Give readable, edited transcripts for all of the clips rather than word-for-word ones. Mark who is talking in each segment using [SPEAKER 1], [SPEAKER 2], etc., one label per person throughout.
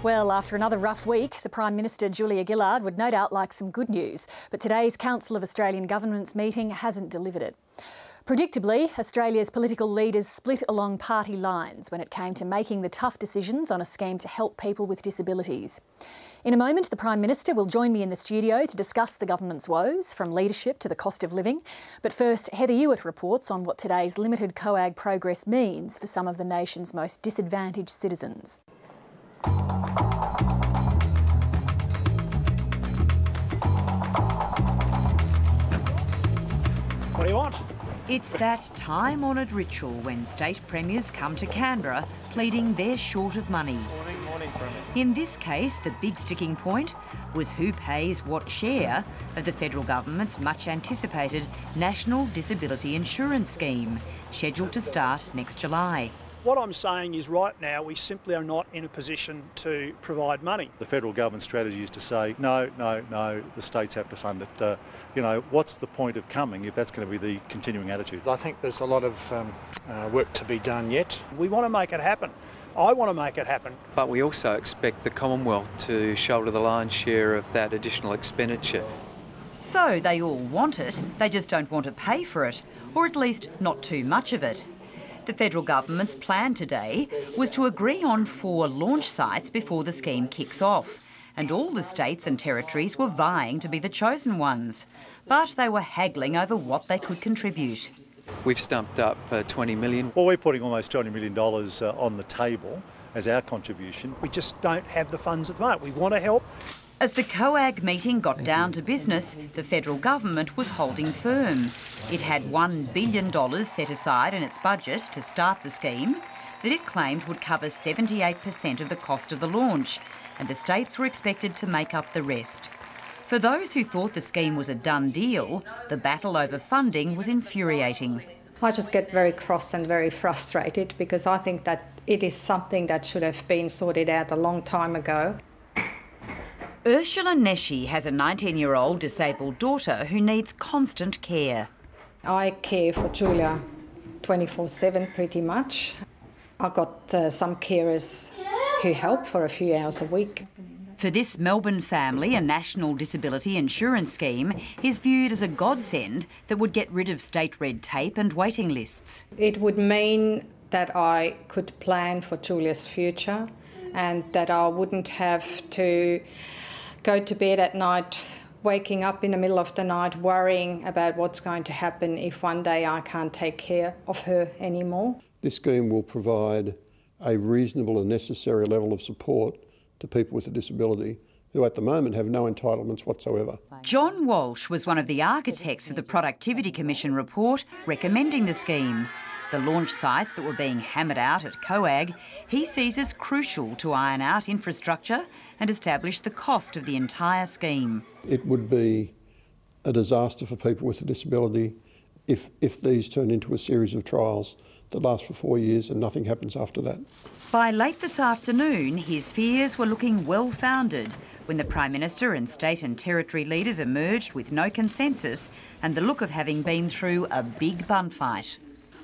[SPEAKER 1] Well, after another rough week, the Prime Minister, Gillard, would no doubt like some good news. But today's Council of Australian Governments meeting hasn't delivered it. Predictably, Australia's political leaders split along party lines when it came to making the tough decisions on a scheme to help people with disabilities. In a moment, the Prime Minister will join me in the studio to discuss the government's woes, from leadership to the cost of living. But first, Heather Ewart reports on what today's limited COAG progress means for some of the nation's most disadvantaged citizens.
[SPEAKER 2] What do you want?
[SPEAKER 3] It's that time-honoured ritual when state premiers come to Canberra pleading they're short of money.
[SPEAKER 2] Morning, Premier.
[SPEAKER 3] In this case, the big sticking point was who pays what share of the federal government's much-anticipated National Disability Insurance Scheme, scheduled to start next July.
[SPEAKER 2] What I'm saying is right now we simply are not in a position to provide money.
[SPEAKER 4] The federal government strategy is to say, no, the states have to fund it. What's the point of coming if that's going to be the continuing attitude?
[SPEAKER 5] I think there's a lot of work to be done yet.
[SPEAKER 2] We want to make it happen. I want to make it happen.
[SPEAKER 6] But we also expect the Commonwealth to shoulder the lion's share of that additional expenditure.
[SPEAKER 3] So they all want it, they just don't want to pay for it, or at least not too much of it. The federal government's plan today was to agree on 4 launch sites before the scheme kicks off, and all the states and territories were vying to be the chosen ones. But they were haggling over what they could contribute.
[SPEAKER 6] We've stumped up $20 million.
[SPEAKER 4] Well, we're putting almost $20 million on the table as our contribution.
[SPEAKER 2] We just don't have the funds at the moment. We want to help.
[SPEAKER 3] As the COAG meeting got down to business, the federal government was holding firm. It had $1 billion set aside in its budget to start the scheme that it claimed would cover 78% of the cost of the launch, and the states were expected to make up the rest. For those who thought the scheme was a done deal, the battle over funding was infuriating.
[SPEAKER 7] I just get very cross and very frustrated because I think that it is something that should have been sorted out a long time ago.
[SPEAKER 3] Ursula Neschi has a 19-year-old disabled daughter who needs constant care.
[SPEAKER 7] I care for Julia 24/7 pretty much. I've got some carers who help for a few hours a week.
[SPEAKER 3] For this Melbourne family, a National Disability Insurance Scheme is viewed as a godsend that would get rid of state red tape and waiting lists.
[SPEAKER 7] It would mean that I could plan for Julia's future and that I wouldn't have to go to bed at night, waking up in the middle of the night, worrying about what's going to happen if one day I can't take care of her anymore.
[SPEAKER 8] This scheme will provide a reasonable and necessary level of support to people with a disability who at the moment have no entitlements whatsoever.
[SPEAKER 3] John Walsh was one of the architects of the Productivity Commission report recommending the scheme. The launch sites that were being hammered out at COAG he sees as crucial to iron out infrastructure and establish the cost of the entire scheme.
[SPEAKER 8] It would be a disaster for people with a disability if these turn into a series of trials that last for 4 years and nothing happens after that.
[SPEAKER 3] By late this afternoon, his fears were looking well-founded when the Prime Minister and state and territory leaders emerged with no consensus and the look of having been through a big bun fight.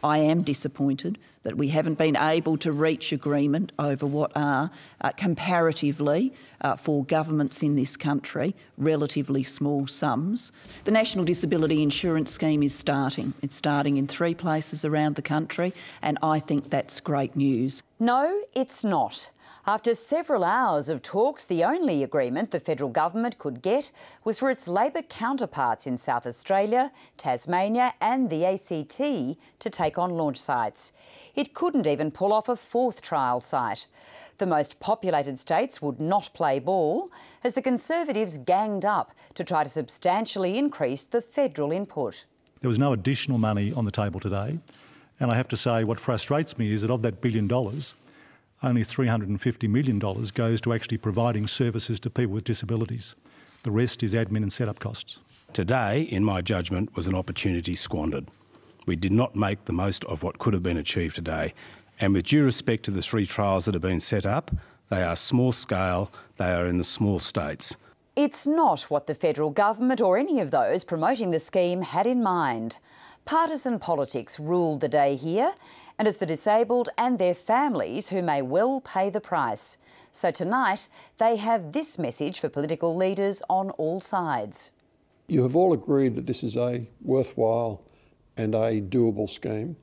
[SPEAKER 9] I am disappointed that we haven't been able to reach agreement over what are, comparatively, for governments in this country, relatively small sums. The National Disability Insurance Scheme is starting. It's starting in 3 places around the country, and I think that's great news.
[SPEAKER 3] No, it's not. After several hours of talks, the only agreement the federal government could get was for its Labor counterparts in South Australia, Tasmania and the ACT to take on launch sites. It couldn't even pull off a 4th trial site. The most populated states would not play ball as the Conservatives ganged up to try to substantially increase the federal input.
[SPEAKER 10] There was no additional money on the table today, and I have to say what frustrates me is that of that $1 billion, only $350 million goes to actually providing services to people with disabilities. The rest is admin and set-up costs.
[SPEAKER 11] Today, in my judgment, was an opportunity squandered. We did not make the most of what could have been achieved today. And with due respect to the 3 trials that have been set up, they are small scale, they are in the small states.
[SPEAKER 3] It's not what the federal government or any of those promoting the scheme had in mind. Partisan politics ruled the day here, And it's the disabled and their families who may well pay the price. So tonight, they have this message for political leaders on all sides.
[SPEAKER 8] You have all agreed that this is a worthwhile and a doable scheme.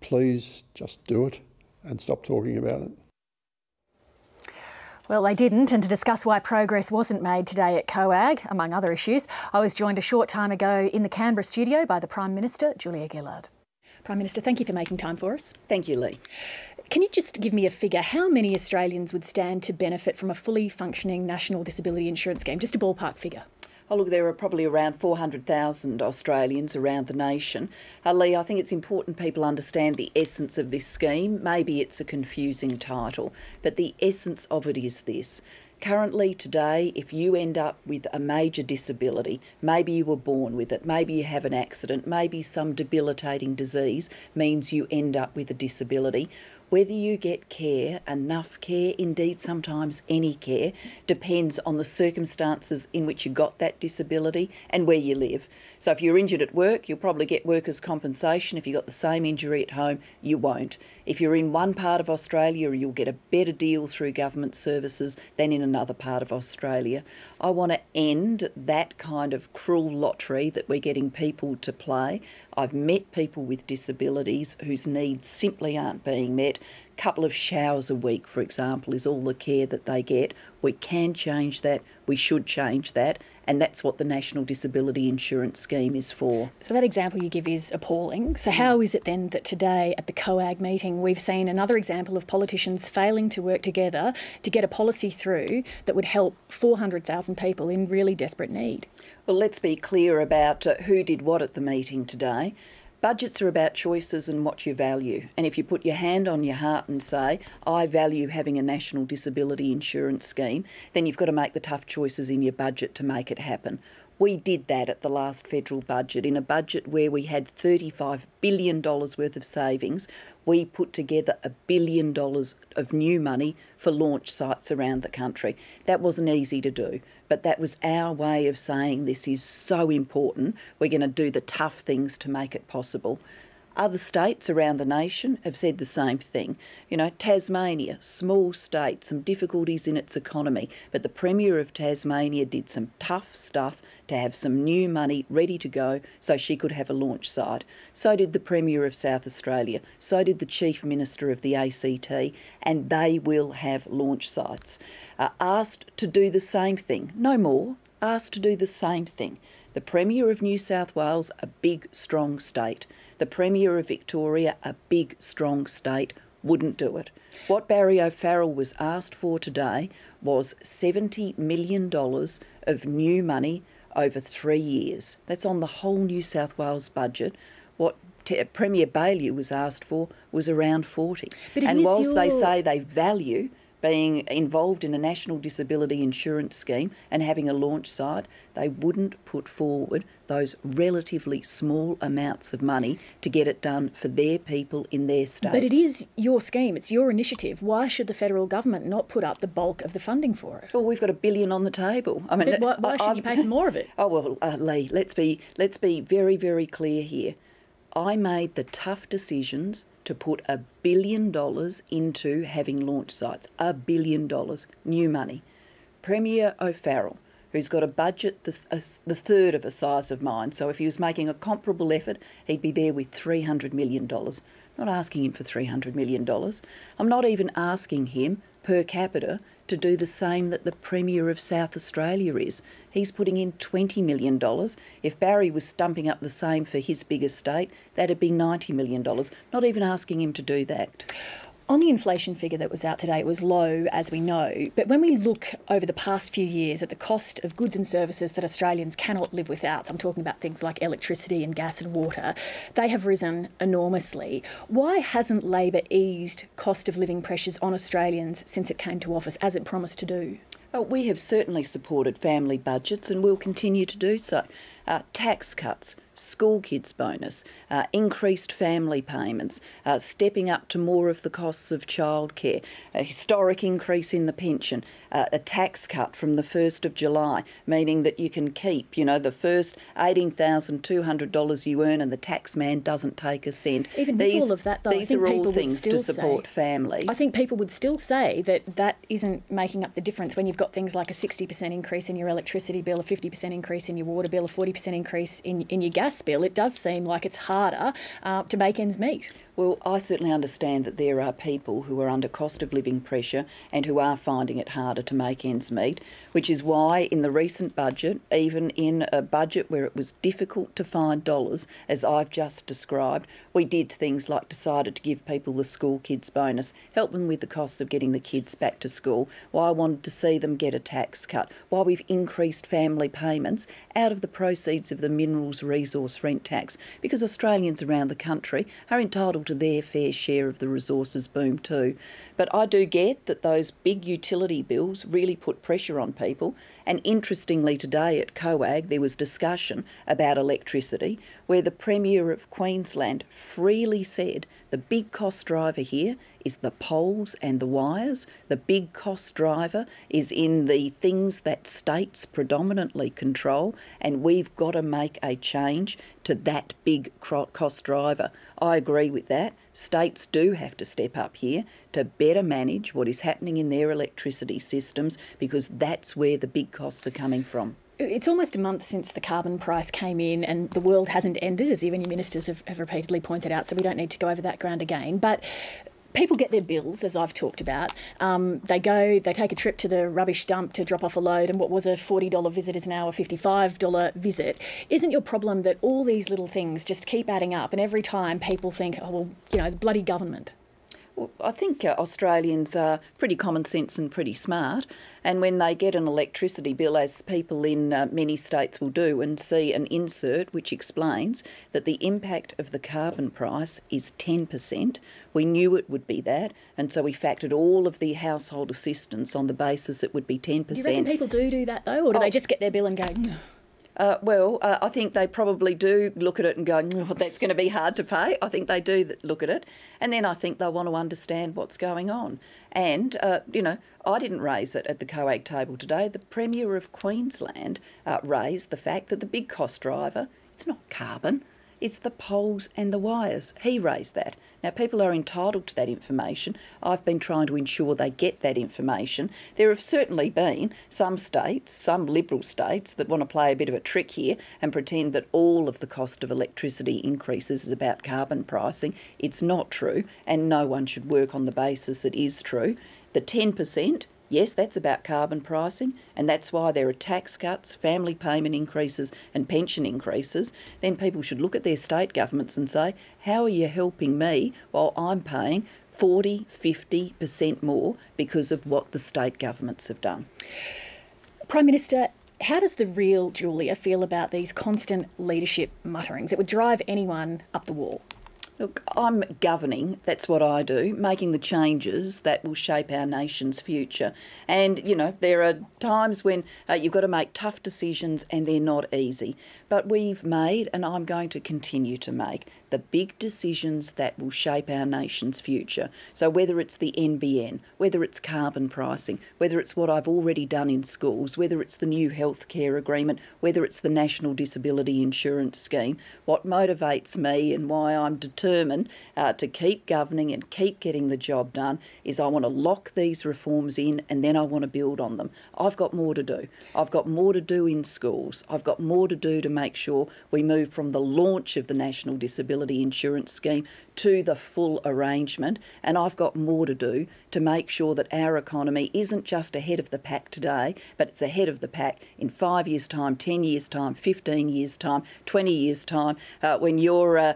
[SPEAKER 8] Please just do it and stop talking about it.
[SPEAKER 1] Well, they didn't, and to discuss why progress wasn't made today at COAG, among other issues, I was joined a short time ago in the Canberra studio by the Prime Minister, Julia Gillard. Prime Minister, thank you for making time for us.
[SPEAKER 9] Thank you, Lee.
[SPEAKER 1] Can you just give me a figure? How many Australians would stand to benefit from a fully functioning national disability insurance scheme? Just a ballpark figure.
[SPEAKER 9] Oh, look, there are probably around 400,000 Australians around the nation. Lee, I think it's important people understand the essence of this scheme. Maybe it's a confusing title, but the essence of it is this. Currently, today, if you end up with a major disability, maybe you were born with it, maybe you have an accident, maybe some debilitating disease means you end up with a disability. Whether you get care, enough care, indeed sometimes any care, depends on the circumstances in which you got that disability and where you live. So if you're injured at work, you'll probably get workers' compensation. If you've got the same injury at home, you won't. If you're in one part of Australia, you'll get a better deal through government services than in another part of Australia. I want to end that kind of cruel lottery that we're getting people to play. I've met people with disabilities whose needs simply aren't being met. A couple of showers a week, for example, is all the care that they get. We can change that. We should change that. And that's what the National Disability Insurance Scheme is for.
[SPEAKER 1] So that example you give is appalling. So how is it then that today at the COAG meeting we've seen another example of politicians failing to work together to get a policy through that would help 400,000 people in really desperate need?
[SPEAKER 9] Well, let's be clear about who did what at the meeting today. Budgets are about choices and what you value. And if you put your hand on your heart and say, I value having a national disability insurance scheme, then you've got to make the tough choices in your budget to make it happen. We did that at the last federal budget. In a budget where we had $35 billion worth of savings, we put together $1 billion of new money for launch sites around the country. That wasn't easy to do, but that was our way of saying this is so important. We're going to do the tough things to make it possible. Other states around the nation have said the same thing. You know, Tasmania, small state, some difficulties in its economy, but the Premier of Tasmania did some tough stuff to have some new money ready to go so she could have a launch site. So did the Premier of South Australia, so did the Chief Minister of the ACT, and they will have launch sites. Asked to do the same thing, no more, asked to do the same thing. The Premier of New South Wales, a big, strong state. The Premier of Victoria, a big, strong state, wouldn't do it. What Barry O'Farrell was asked for today was $70 million of new money over 3 years. That's on the whole New South Wales budget. What Premier Baillieu was asked for was around 40. And whilst they say they value being involved in a national disability insurance scheme and having a launch site, they wouldn't put forward those relatively small amounts of money to get it done for their people in their states.
[SPEAKER 1] But it is your scheme, it's your initiative. Why should the federal government not put up the bulk of the funding for it?
[SPEAKER 9] Well, we've got $1 billion on the table. I mean,
[SPEAKER 1] but why should you pay for more of it?
[SPEAKER 9] Oh, well, Lee, let's be very, very clear here. I made the tough decisions to put $1 billion into having launch sites. $1 billion, new money. Premier O'Farrell, who's got a budget the third of the size of mine, so if he was making a comparable effort, he'd be there with $300 million. I'm not asking him for $300 million. I'm not even asking him per capita to do the same that the Premier of South Australia is. He's putting in $20 million. If Barry was stumping up the same for his biggest state, that'd be $90 million. Not even asking him to do that.
[SPEAKER 1] On the inflation figure that was out today, it was low, as we know, but when we look over the past few years at the cost of goods and services that Australians cannot live without, so I'm talking about things like electricity and gas and water, they have risen enormously. Why hasn't Labor eased cost of living pressures on Australians since it came to office, as it promised to do?
[SPEAKER 9] We have certainly supported family budgets and will continue to do so. tax cuts, school kids bonus, increased family payments, stepping up to more of the costs of childcare, a historic increase in the pension, a tax cut from the 1st of July, meaning that you can keep, the first $18,200 you earn and the tax man doesn't take a cent.
[SPEAKER 1] Even with all of that, though,
[SPEAKER 9] these
[SPEAKER 1] I think
[SPEAKER 9] are all
[SPEAKER 1] people
[SPEAKER 9] things
[SPEAKER 1] would still
[SPEAKER 9] to support families.
[SPEAKER 1] I think people would still say that that isn't making up the difference when you've got things like a 60% increase in your electricity bill, a 50% increase in your water bill, a 40% increase in your gas bill. It does seem like it's harder to make ends meet.
[SPEAKER 9] Well, I certainly understand that there are people who are under cost of living pressure and who are finding it harder to make ends meet, which is why in the recent budget, even in a budget where it was difficult to find dollars, as I've just described, we did things like decided to give people the school kids bonus, help them with the costs of getting the kids back to school, why I wanted to see them get a tax cut, why we've increased family payments out of the proceeds of the minerals resource rent tax, because Australians around the country are entitled to their fair share of the resources boom too. But I do get that those big utility bills really put pressure on people. And interestingly today at COAG there was discussion about electricity where the Premier of Queensland freely said the big cost driver here is the poles and the wires. The big cost driver is in the things that states predominantly control, and we've got to make a change to that big cost driver. I agree with that. States do have to step up here to better manage what is happening in their electricity systems, because that's where the big costs are coming from.
[SPEAKER 1] It's almost a month since the carbon price came in and the world hasn't ended, as even your ministers have repeatedly pointed out, so we don't need to go over that ground again. But people get their bills, as I've talked about. They take a trip to the rubbish dump to drop off a load, and what was a $40 visit is now a $55 visit. Isn't your problem that all these little things just keep adding up, and every time people think, oh, well, the bloody government?
[SPEAKER 9] Well, I think Australians are pretty common sense and pretty smart, and when they get an electricity bill, as people in many states will do, and see an insert which explains that the impact of the carbon price is 10%, we knew it would be that, and so we factored all of the household assistance on the basis it would be 10%.
[SPEAKER 1] Do you reckon people do that though, or do they just get their bill and go,
[SPEAKER 9] I think they probably do look at it and go, oh, that's going to be hard to pay. I think they do look at it. And then I think they'll want to understand what's going on. And, I didn't raise it at the COAG table today. The Premier of Queensland raised the fact that the big cost driver, it's not carbon, it's the poles and the wires. He raised that. Now, people are entitled to that information. I've been trying to ensure they get that information. There have certainly been some states, some Liberal states, that want to play a bit of a trick here and pretend that all of the cost of electricity increases is about carbon pricing. It's not true, and no one should work on the basis it is true. The 10%, yes, that's about carbon pricing, and that's why there are tax cuts, family payment increases and pension increases. Then people should look at their state governments and say, how are you helping me while I'm paying 40, 50% more because of what the state governments have done?
[SPEAKER 1] Prime Minister, how does the real Julia feel about these constant leadership mutterings? It would drive anyone up the wall.
[SPEAKER 9] Look, I'm governing, that's what I do, making the changes that will shape our nation's future. And, there are times when you've got to make tough decisions and they're not easy. But we've made, and I'm going to continue to make, the big decisions that will shape our nation's future. So whether it's the NBN, whether it's carbon pricing, whether it's what I've already done in schools, whether it's the new healthcare agreement, whether it's the National Disability Insurance Scheme, what motivates me and why I'm determined to keep governing and keep getting the job done is I want to lock these reforms in and then I want to build on them. I've got more to do. I've got more to do in schools. I've got more to do to make sure we move from the launch of the National Disability Insurance Scheme to the full arrangement, and I've got more to do to make sure that our economy isn't just ahead of the pack today, but it's ahead of the pack in 5 years' time, 10 years' time, 15 years' time, 20 years' time. When your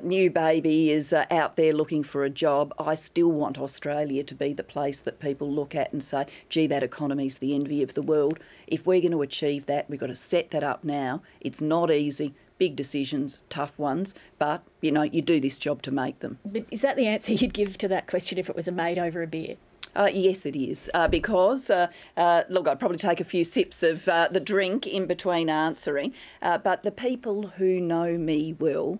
[SPEAKER 9] new baby is out there looking for a job, I still want Australia to be the place that people look at and say, gee, that economy's the envy of the world. If we're going to achieve that, we've got to set that up now. It's not easy. Big decisions, tough ones, but, you do this job to make them.
[SPEAKER 1] But is that the answer you'd give to that question if it was made over a beer?
[SPEAKER 9] Yes, it is, because, look, I'd probably take a few sips of the drink in between answering, but the people who know me well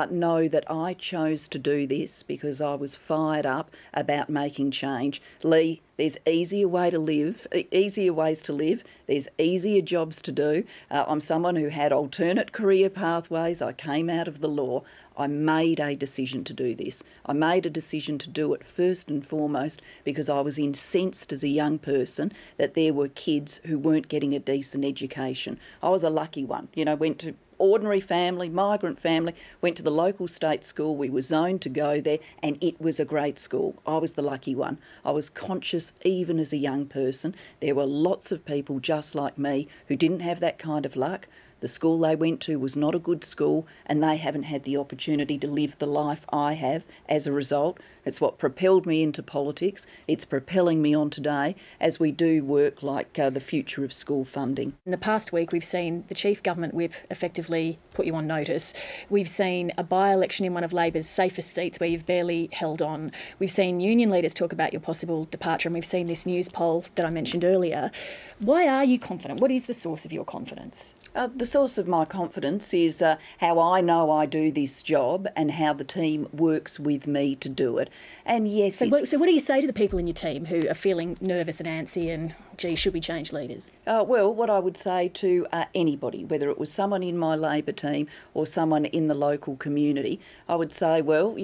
[SPEAKER 9] know that I chose to do this because I was fired up about making change. Lee, there's easier ways to live, there's easier jobs to do. I'm someone who had alternate career pathways. I came out of the law. I made a decision to do this. I made a decision to do it first and foremost because I was incensed as a young person that there were kids who weren't getting a decent education. I was a lucky one, went to ordinary family, migrant family, went to the local state school. We were zoned to go there and it was a great school. I was the lucky one. I was conscious even as a young person. There were lots of people just like me who didn't have that kind of luck. The school they went to was not a good school and they haven't had the opportunity to live the life I have as a result. It's what propelled me into politics. It's propelling me on today as we do work like the future of school funding.
[SPEAKER 1] In the past week, we've seen the Chief Government Whip effectively put you on notice. We've seen a by-election in one of Labor's safest seats where you've barely held on. We've seen union leaders talk about your possible departure, and we've seen this news poll that I mentioned earlier. Why are you confident? What is the source of your confidence?
[SPEAKER 9] The source of my confidence is how I know I do this job and how the team works with me to do it. And yes...
[SPEAKER 1] So what do you say to the people in your team who are feeling nervous and antsy and, gee, should we change leaders?
[SPEAKER 9] Well, what I would say to anybody, whether it was someone in my Labor team or someone in the local community, I would say, well,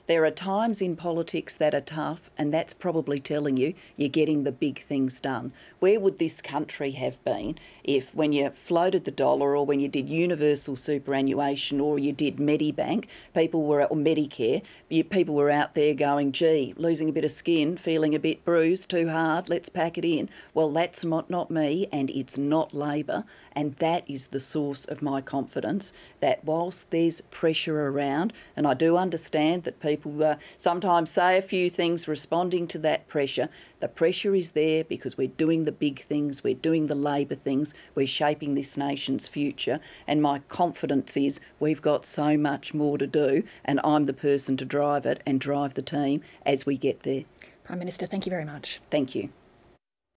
[SPEAKER 9] there are times in politics that are tough and that's probably telling you you're getting the big things done. Where would this country have been if when you floated the dollar or when you did universal superannuation or you did Medibank, or Medicare, people were out there going, gee, losing a bit of skin, feeling a bit bruised, too hard, let's pack it in. Well, that's not me and it's not Labor, and that is the source of my confidence that whilst there's pressure around, and I do understand that people sometimes say a few things responding to that pressure, the pressure is there because we're doing the big things, we're doing the Labor things, we're shaping this nation's future, and my confidence is we've got so much more to do and I'm the person to drive it and drive the team as we get there.
[SPEAKER 1] Prime Minister, thank you very much.
[SPEAKER 9] Thank you.